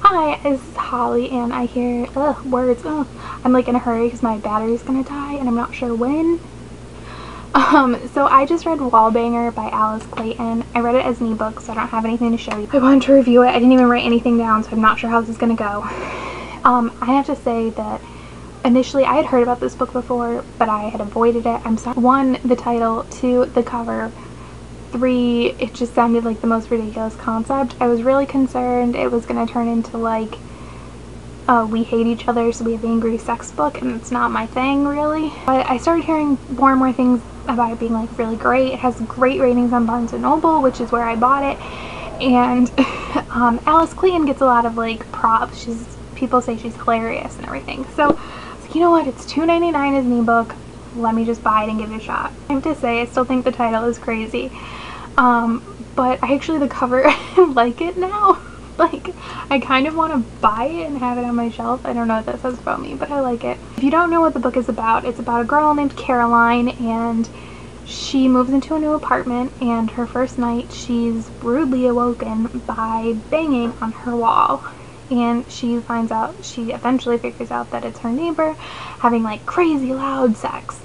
Hi, this is Holly, and I hear words. I'm like in a hurry because my battery's gonna die, and I'm not sure when. So I just read Wallbanger by Alice Clayton. I read it as an ebook, so I don't have anything to show you. I wanted to review it. I didn't even write anything down, so I'm not sure how this is gonna go. I have to say that initially I had heard about this book before, but I had avoided it. I'm sorry. 1, the title, 2, the cover, 3, it just sounded like the most ridiculous concept. I was really concerned it was going to turn into like we hate each other so we have angry sex book, and it's not my thing really. But I started hearing more and more things about it being like really great. It has great ratings on Barnes & Noble, which is where I bought it, and Alice Clayton gets a lot of like props. People say she's hilarious and everything. So you know what, it's $2.99 as an ebook. Let me just buy it and give it a shot. I have to say, I still think the title is crazy. But actually the cover, I like it now. Like, I kind of want to buy it and have it on my shelf. I don't know what that says about me, but I like it. If you don't know what the book is about, it's about a girl named Caroline, and she moves into a new apartment, and her first night she's rudely awoken by banging on her wall. And she eventually figures out that it's her neighbor having like crazy loud sex.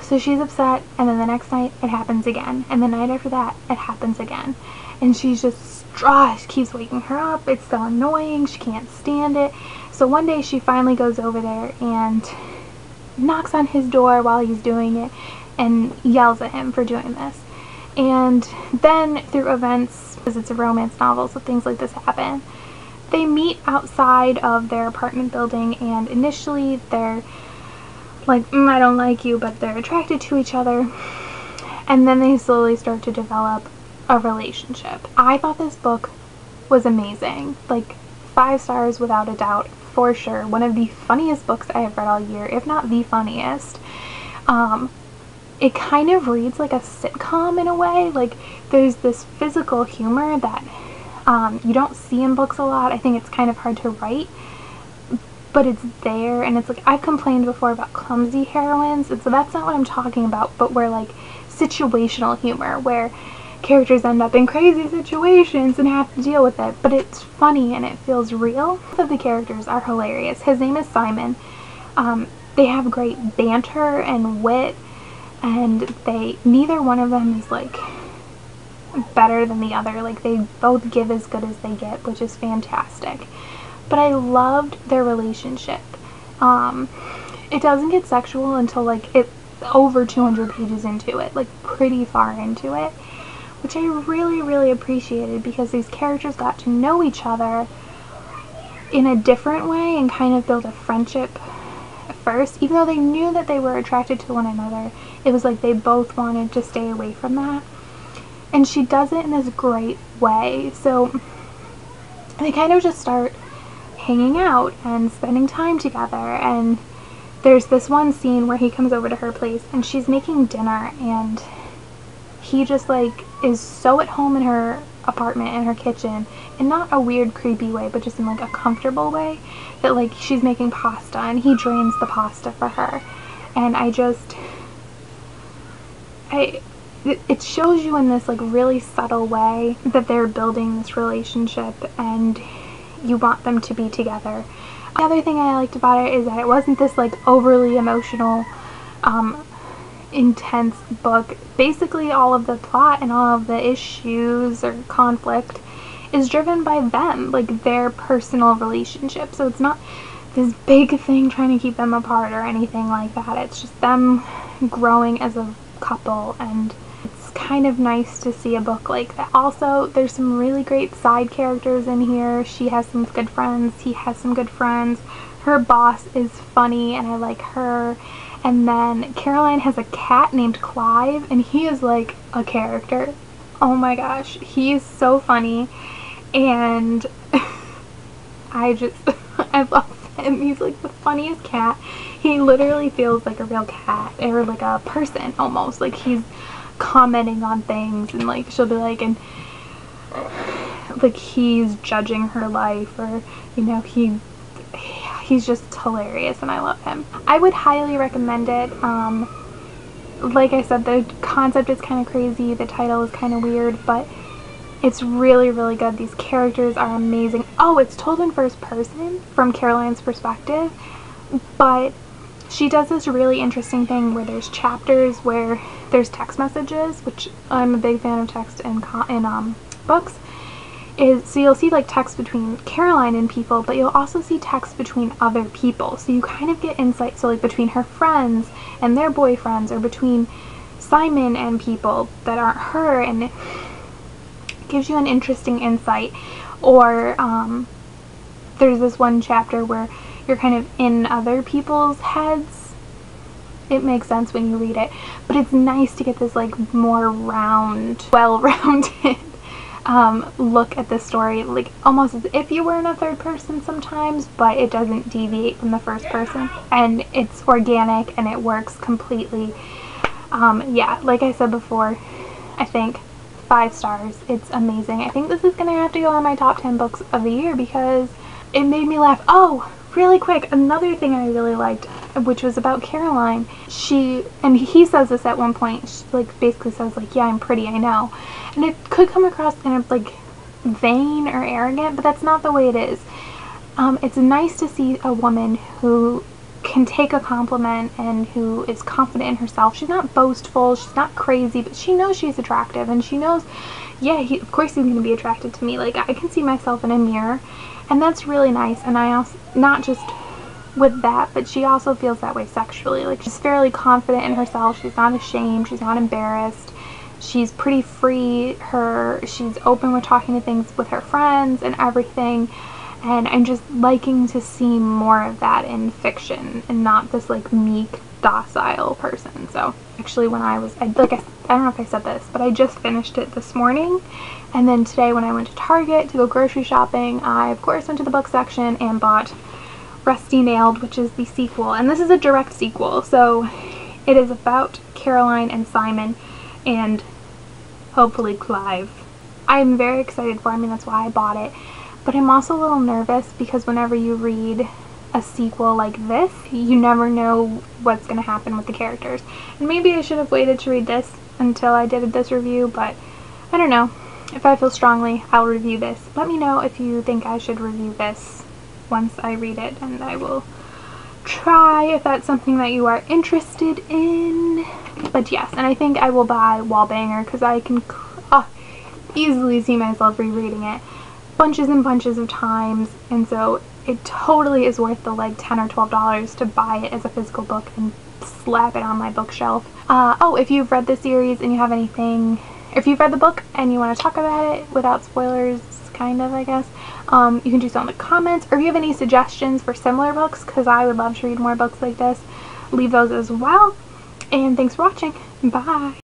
So she's upset, and then the next night it happens again, and the night after that it happens again, and she's just distraught. It keeps waking her up. It's so annoying. She can't stand it. So one day she finally goes over there and knocks on his door while he's doing it and yells at him for doing this. And then through events, because it's a romance novel, so things like this happen, they meet outside of their apartment building, and initially they're like, I don't like you, but they're attracted to each other, and then they slowly start to develop a relationship. I thought this book was amazing, like 5 stars without a doubt, for sure. One of the funniest books I have read all year, if not the funniest. It kind of reads like a sitcom in a way. Like, there's this physical humor that you don't see in books a lot. I think it's kind of hard to write, but it's there, and it's like, I've complained before about clumsy heroines, and so that's not what I'm talking about, but where like situational humor, where characters end up in crazy situations and have to deal with it, but it's funny and it feels real. Both of the characters are hilarious. His name is Simon. They have great banter and wit, and neither one of them is like better than the other. Like, they both give as good as they get, which is fantastic. But I loved their relationship. It doesn't get sexual until like it's over 200 pages into it, like pretty far into it, which I really, really appreciated, because these characters got to know each other in a different way and kind of build a friendship first. Even though they knew that they were attracted to one another, it was like they both wanted to stay away from that. And she does it in this great way. So they kind of just start hanging out and spending time together, and there's this one scene where he comes over to her place and she's making dinner, and he just like is so at home in her apartment, in her kitchen, in not a weird creepy way, but just in like a comfortable way, that like she's making pasta and he drains the pasta for her. And it shows you in this like really subtle way that they're building this relationship and you want them to be together. The other thing I liked about it is that it wasn't this like overly emotional, intense book. Basically all of the plot and all of the issues or conflict is driven by them, like their personal relationship. So it's not this big thing trying to keep them apart or anything like that. It's just them growing as a couple, and it's kind of nice to see a book like that. Also, there's some really great side characters in here. She has some good friends, he has some good friends. Her boss is funny and I like her. And then Caroline has a cat named Clive, and he is like a character. Oh my gosh, he is so funny, and I love him. He's like the funniest cat. He literally feels like a real cat, or like a person almost. Like, he's commenting on things, and like she'll be like, and like he's judging her life, or you know, he's just hilarious, and I love him. I would highly recommend it. Like I said, the concept is kind of crazy, the title is kind of weird, but it's really, really good. These characters are amazing. oh, it's told in first person from Caroline's perspective, but she does this really interesting thing where there's chapters where there's text messages, which I'm a big fan of text in books. So you'll see like text between Caroline and people, but you'll also see text between other people. So you kind of get insight, so like between her friends and their boyfriends, or between Simon and people that aren't her, and it gives you an interesting insight. Or there's this one chapter where you're kind of in other people's heads. It makes sense when you read it, but it's nice to get this like more well-rounded look at the story, like almost as if you were in a third person sometimes, but it doesn't deviate from the first person, and it's organic and it works completely. Yeah, like I said before, I think 5 stars. It's amazing. I think this is gonna have to go on my top 10 books of the year because it made me laugh. Oh, really quick, another thing I really liked, which was about Caroline. And he says this at one point, she like basically says like, yeah, I'm pretty, I know. And it could come across kind of like vain or arrogant, but that's not the way it is. It's nice to see a woman who can take a compliment and who is confident in herself. She's not boastful, she's not crazy, but she knows she's attractive, and she knows, yeah, of course he's going to be attracted to me. Like, I can see myself in a mirror, and that's really nice. And I also, not just with that, but she also feels that way sexually. Like, she's fairly confident in herself, she's not ashamed, she's not embarrassed, she's pretty free, she's open with talking to things with her friends and everything. And I'm just liking to see more of that in fiction and not this like meek, docile person. So actually when I don't know if I said this, but I just finished it this morning. And then today when I went to Target to go grocery shopping, I of course went to the book section and bought Rusty Nailed, which is the sequel. And this is a direct sequel. So it is about Caroline and Simon and hopefully Clive. I'm very excited for it. I mean, that's why I bought it. But I'm also a little nervous because whenever you read a sequel like this, you never know what's going to happen with the characters. And maybe I should have waited to read this until I did this review, but I don't know. If I feel strongly, I'll review this. Let me know if you think I should review this once I read it, and I will try if that's something that you are interested in. But yes, and I think I will buy Wallbanger because I can easily see myself rereading it bunches and bunches of times, and so it totally is worth the like $10 or $12 to buy it as a physical book and slap it on my bookshelf. Oh, if you've read the series and you have anything, if you've read the book and you want to talk about it without spoilers, kind of, I guess, you can do so in the comments, or if you have any suggestions for similar books, because I would love to read more books like this, leave those as well. And thanks for watching. Bye!